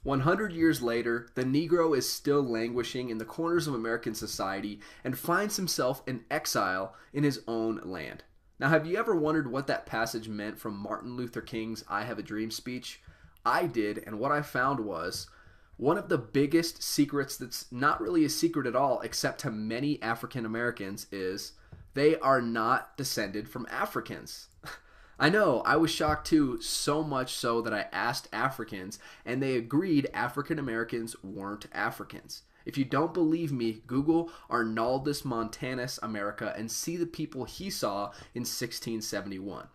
100 years later, the Negro is still languishing in the corners of American society and finds himself in exile in his own land. Now, have you ever wondered what that passage meant from Martin Luther King's I Have a Dream speech? I did, and what I found was one of the biggest secrets that's not really a secret at all, except to many African Americans, is they are not descended from Africans. I know, I was shocked too, so much so that I asked Africans, and they agreed African Americans weren't Africans. If you don't believe me, Google Arnaldus Montanus America and see the people he saw in 1671.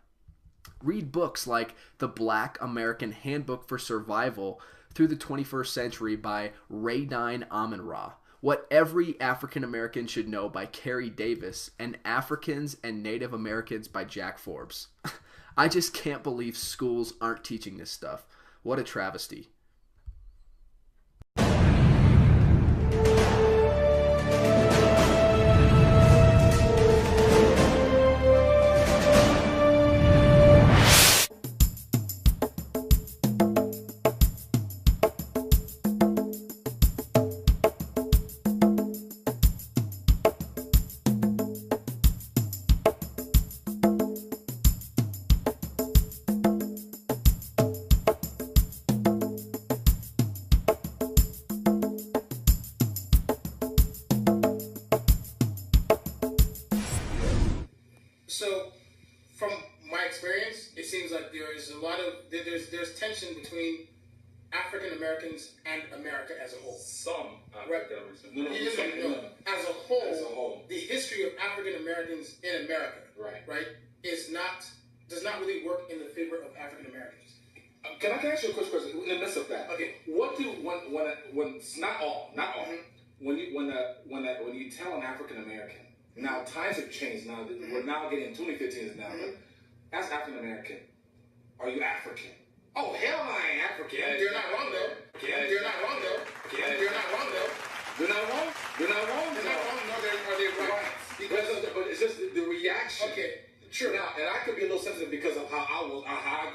Read books like The Black American Handbook for Survival through the 21st Century by Radine Amin-Ra, What Every African American Should Know by Carrie Davis, and Africans and Native Americans by Jack Forbes. I just can't believe schools aren't teaching this stuff. What a travesty. So, from my experience, it seems like there's there's tension between African Americans and America as a whole. Some African Americans. No. As a whole, the history of African Americans in America, right, does not really work in the favor of African Americans. Can I ask you a quick question in the midst of that? Okay. What do when not all, when you tell an African American, now times have changed. Now we're now getting 2015 now. As African American, are you African? Oh hell, no, I ain't African. They're not wrong though. They're not wrong though. They're not wrong though. They're not wrong. They're not wrong. They're not wrong. No, are they right? But it's just the reaction. Okay. Sure. Now, and I could be a little sensitive because of how I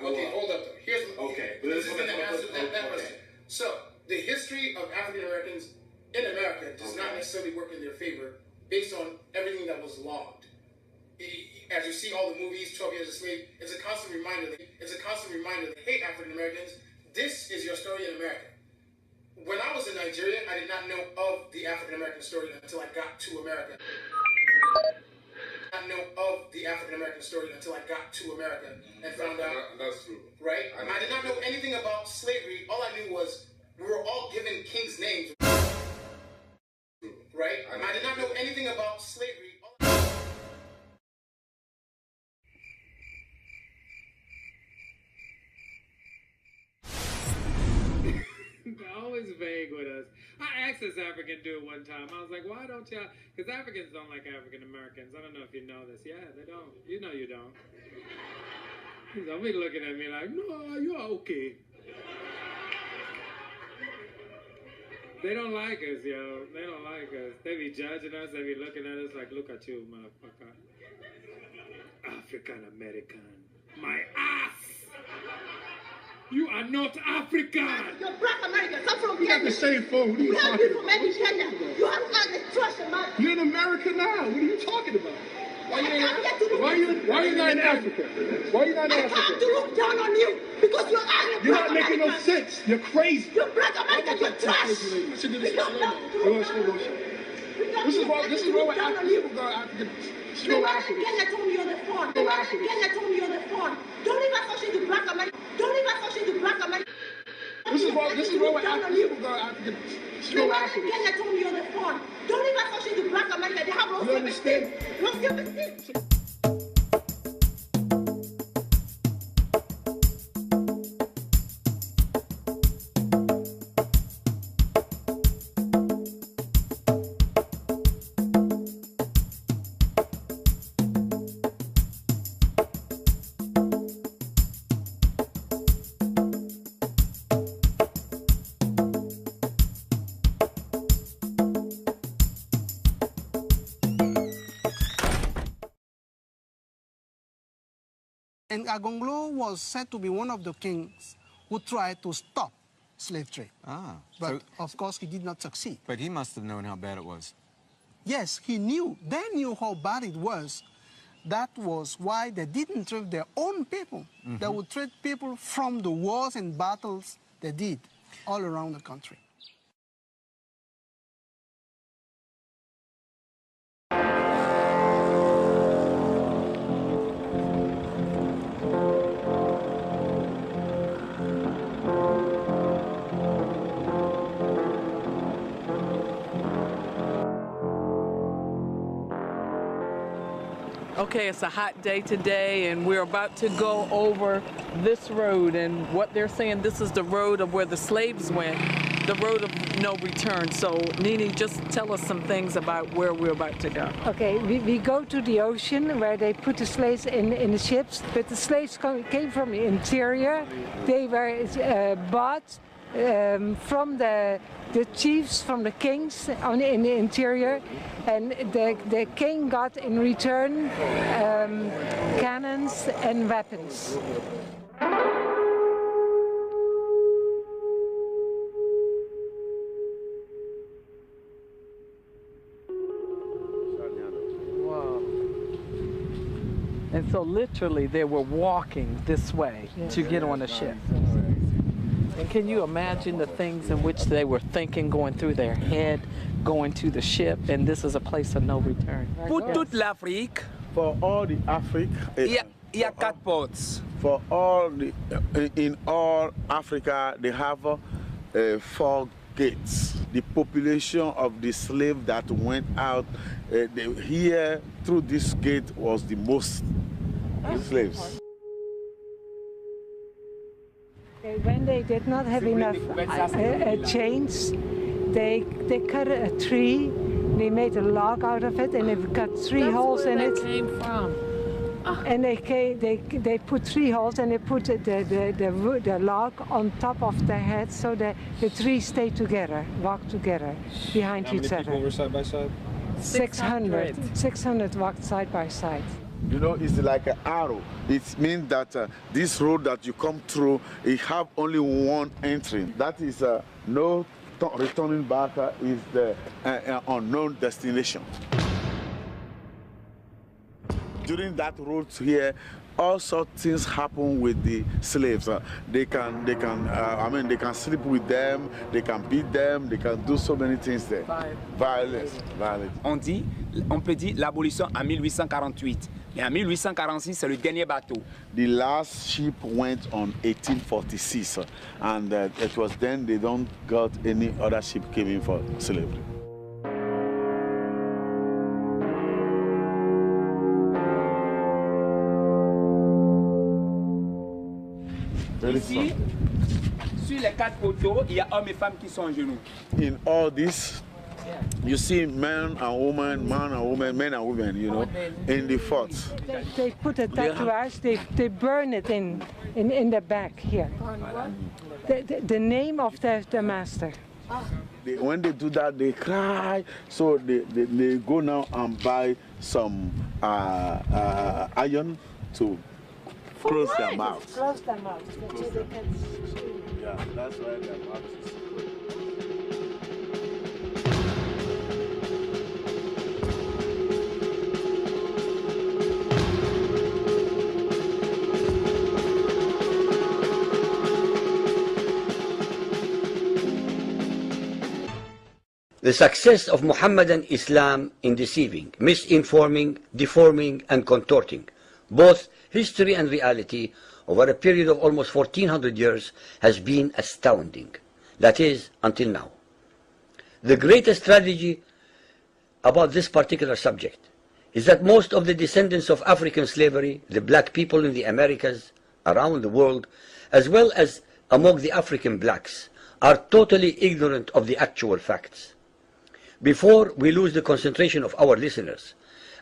grew up. Okay, hold up though. This is going to answer that question. So, the history of African Americans in America does not necessarily work in their favor based on everything that was logged. As you see all the movies, 12 Years a Slave, it's a constant reminder that, hey, African Americans, this is your story in America. When I was in Nigeria, I did not know of the African American story until I got to America. And found out. That's true. Right? I did not know anything about slavery. All I knew was we were all given kings' names. Right? I did not know anything about slavery. They're always vague with us. I asked this African dude one time. I was like, why don't y'all? Because Africans don't like African Americans. I don't know if you know this. Yeah, they don't. You know you don't. He's always looking at me like, no, you're okay. They don't like us, yo. They don't like us. They be judging us. They be looking at us like, look at you, motherfucker. African American. My ass. You are not African. You're black Americans. I'm from Kenya. You got the same phone. What are you You have talking people about? from Kenya. You have the trust in my. You're in America now. What are you talking about? Why you not in Africa? Why you not in I have to Africa? look down on you because you're African. You're not making no sense. You're crazy. You're black Americans. You're trash. Listen to this. This is why we're African. The man in Kenya told me on the phone. Don't even associate the black American. This is why we're African. The man in Kenya told me on the phone. Don't even associate the black American. They have no You understand? self-esteem. And Agonglo was said to be one of the kings who tried to stop slave trade. Ah. But of course, he did not succeed. But he must have known how bad it was. Yes, he knew. They knew how bad it was. That was why they didn't trade their own people. They would trade people from the wars and battles they did all around the country. Okay, it's a hot day today, and we're about to go over this road, and what they're saying, this is the road of where the slaves went, the road of no return. So, Nini, just tell us some things about where we're about to go. Okay, we go to the ocean where they put the slaves in the ships, but the slaves came from the interior. They were bought from the chiefs, from the kings in the interior, and the king got in return cannons and weapons. Wow. And so literally they were walking this way to get on a ship. And can you imagine the things in which they were thinking going through their head, going to the ship, and this is a place of no return? Pour toute l'Afrique, for all the Africa, il y a 4 ports. For all the, in all Africa, they have 4 gates. The population of the slave that went out here through this gate was the most slaves. When they did not have enough chains, they cut a tree, they made a log out of it, and they cut 3 holes in it. Came from. And they put 3 holes, and they put the log on top of their head, so that the 3 stay together, walk together behind each other. How many people were side by side? 600. 600 walked side by side. You know, it's like an arrow. It means that this road that you come through, it have only one entry. That is no returning back, is the unknown destination. During that route here, all sorts of things happen with the slaves. They can sleep with them, they can beat them, they can do so many things there. Violence. On peut dire l'abolition en 1848. Et en 1846, c'est le dernier bateau. The last ship went on 1846, and it was then they don't got any other ship came in for slavery. Ici, sur les 4 poteaux, il y a hommes et femmes qui sont en genoux. In all this, you see men and women, men and women, you know, in the fort. They put a tattooage, they burn it in the back here. The name of the master. When they do that, they cry, so they go now and buy some iron to close their mouths. Close their mouths. Yeah, that's why their mouth is. The success of Muhammadan Islam in deceiving, misinforming, deforming, and contorting both history and reality over a period of almost 1400 years has been astounding. That is, until now. The greatest tragedy about this particular subject is that most of the descendants of African slavery, the black people in the Americas, around the world, as well as among the African blacks, are totally ignorant of the actual facts. Before we lose the concentration of our listeners,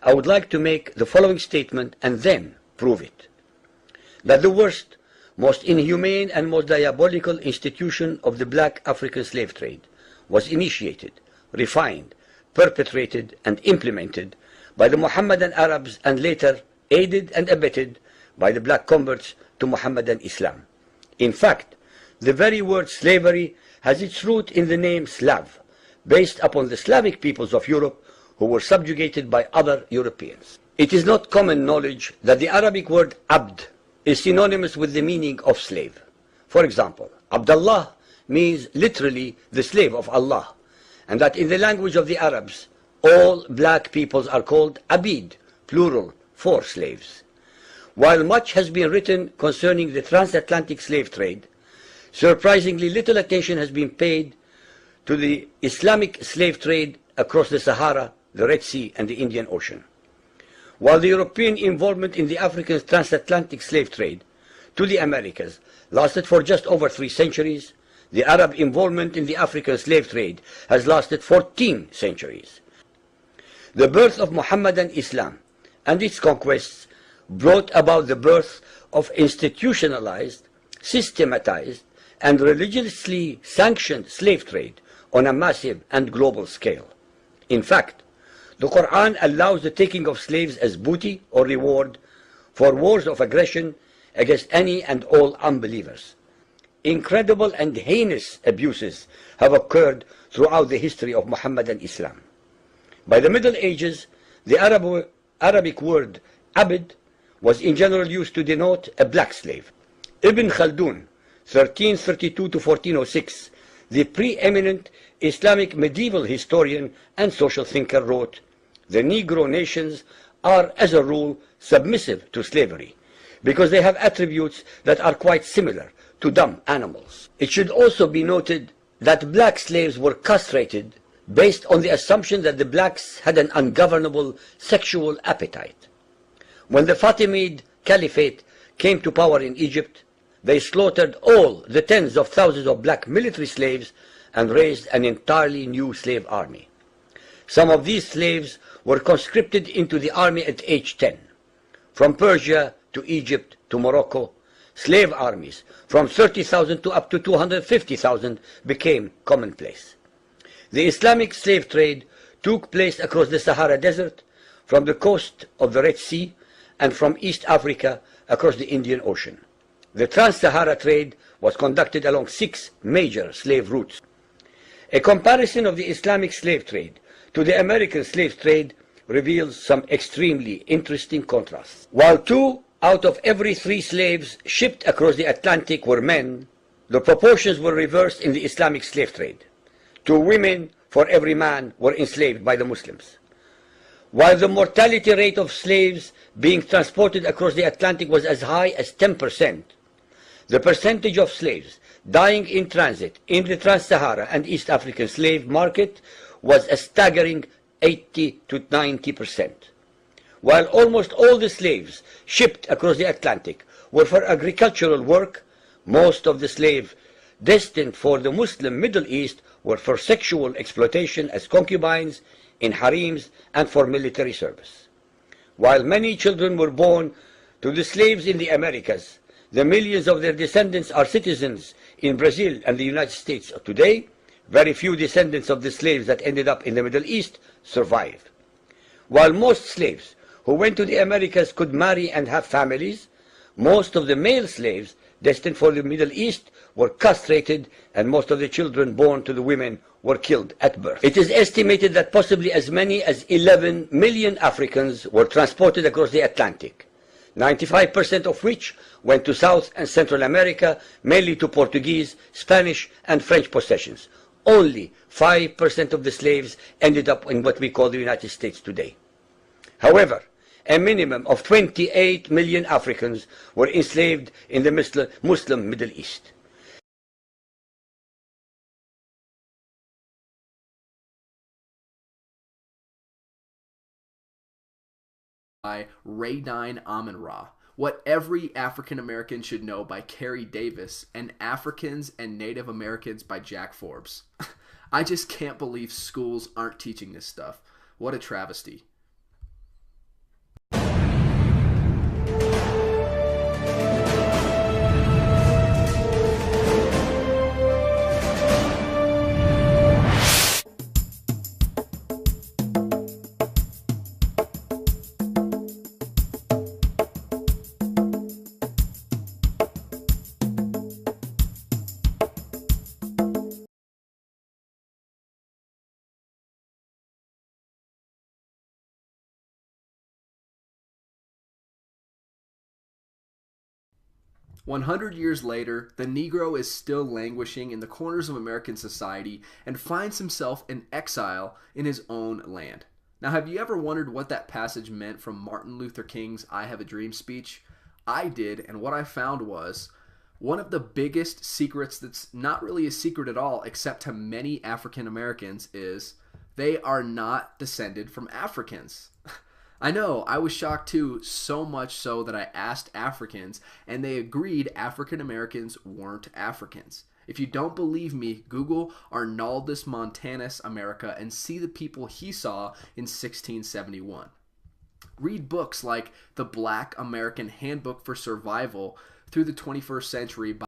I would like to make the following statement and then prove it. That the worst, most inhumane and most diabolical institution of the black African slave trade was initiated, refined, perpetrated and implemented by the Mohammedan Arabs and later aided and abetted by the black converts to Mohammedan Islam. In fact, The very word slavery has its root in the name Slav, based upon the Slavic peoples of Europe who were subjugated by other Europeans. It is not common knowledge that the Arabic word abd is synonymous with the meaning of slave. For example, Abdullah means literally the slave of Allah, and that in the language of the Arabs, all black peoples are called abid, plural, for slaves. While much has been written concerning the transatlantic slave trade, surprisingly little attention has been paid to the Islamic slave trade across the Sahara, the Red Sea, and the Indian Ocean. While the European involvement in the African transatlantic slave trade to the Americas lasted for just over 3 centuries, the Arab involvement in the African slave trade has lasted 14 centuries. The birth of Muhammadan Islam and its conquests brought about the birth of institutionalized, systematized, and religiously sanctioned slave trade on a massive and global scale. In fact, the Quran allows the taking of slaves as booty or reward for wars of aggression against any and all unbelievers. Incredible and heinous abuses have occurred throughout the history of Muhammadan Islam. By the Middle Ages, the Arabic word abd was in general used to denote a black slave. Ibn Khaldun, 1332 to 1406, the preeminent Islamic medieval historian and social thinker, wrote, "The Negro nations are, as a rule, submissive to slavery, because they have attributes that are quite similar to dumb animals." It should also be noted that black slaves were castrated based on the assumption that the blacks had an ungovernable sexual appetite. When the Fatimid Caliphate came to power in Egypt, they slaughtered all the tens of thousands of black military slaves and raised an entirely new slave army. Some of these slaves were conscripted into the army at age 10. From Persia to Egypt to Morocco, slave armies from 30,000 to up to 250,000 became commonplace. The Islamic slave trade took place across the Sahara Desert, from the coast of the Red Sea, and from East Africa across the Indian Ocean. The Trans-Sahara trade was conducted along 6 major slave routes. A comparison of the Islamic slave trade to the American slave trade reveals some extremely interesting contrasts. While 2 out of every 3 slaves shipped across the Atlantic were men, the proportions were reversed in the Islamic slave trade. 2 women for every man were enslaved by the Muslims. While the mortality rate of slaves being transported across the Atlantic was as high as 10%, the percentage of slaves dying in transit in the Trans-Sahara and East African slave market was a staggering 80 to 90%. While almost all the slaves shipped across the Atlantic were for agricultural work, most of the slaves destined for the Muslim Middle East were for sexual exploitation as concubines, in harems, and for military service. While many children were born to the slaves in the Americas, the millions of their descendants are citizens in Brazil and the United States today. Very few descendants of the slaves that ended up in the Middle East survived. While most slaves who went to the Americas could marry and have families, most of the male slaves destined for the Middle East were castrated, and most of the children born to the women were killed at birth. It is estimated that possibly as many as 11 million Africans were transported across the Atlantic, 95% of which went to South and Central America, mainly to Portuguese, Spanish, and French possessions. Only 5% of the slaves ended up in what we call the United States today. However, a minimum of 28 million Africans were enslaved in the Muslim Middle East. By Radine Amin-Ra, What Every African American Should Know by Carrie Davis, and Africans and Native Americans by Jack Forbes. I just can't believe schools aren't teaching this stuff. What a travesty. 100 years later, the Negro is still languishing in the corners of American society and finds himself in exile in his own land. Now, have you ever wondered what that passage meant from Martin Luther King's I Have a Dream speech? I did, and what I found was one of the biggest secrets that's not really a secret at all, except to many African Americans, is they are not descended from Africans. I know, I was shocked too, so much so that I asked Africans, and they agreed African Americans weren't Africans. If you don't believe me, Google Arnaldus Montanus America and see the people he saw in 1671. Read books like The Black American Handbook for Survival through the 21st Century by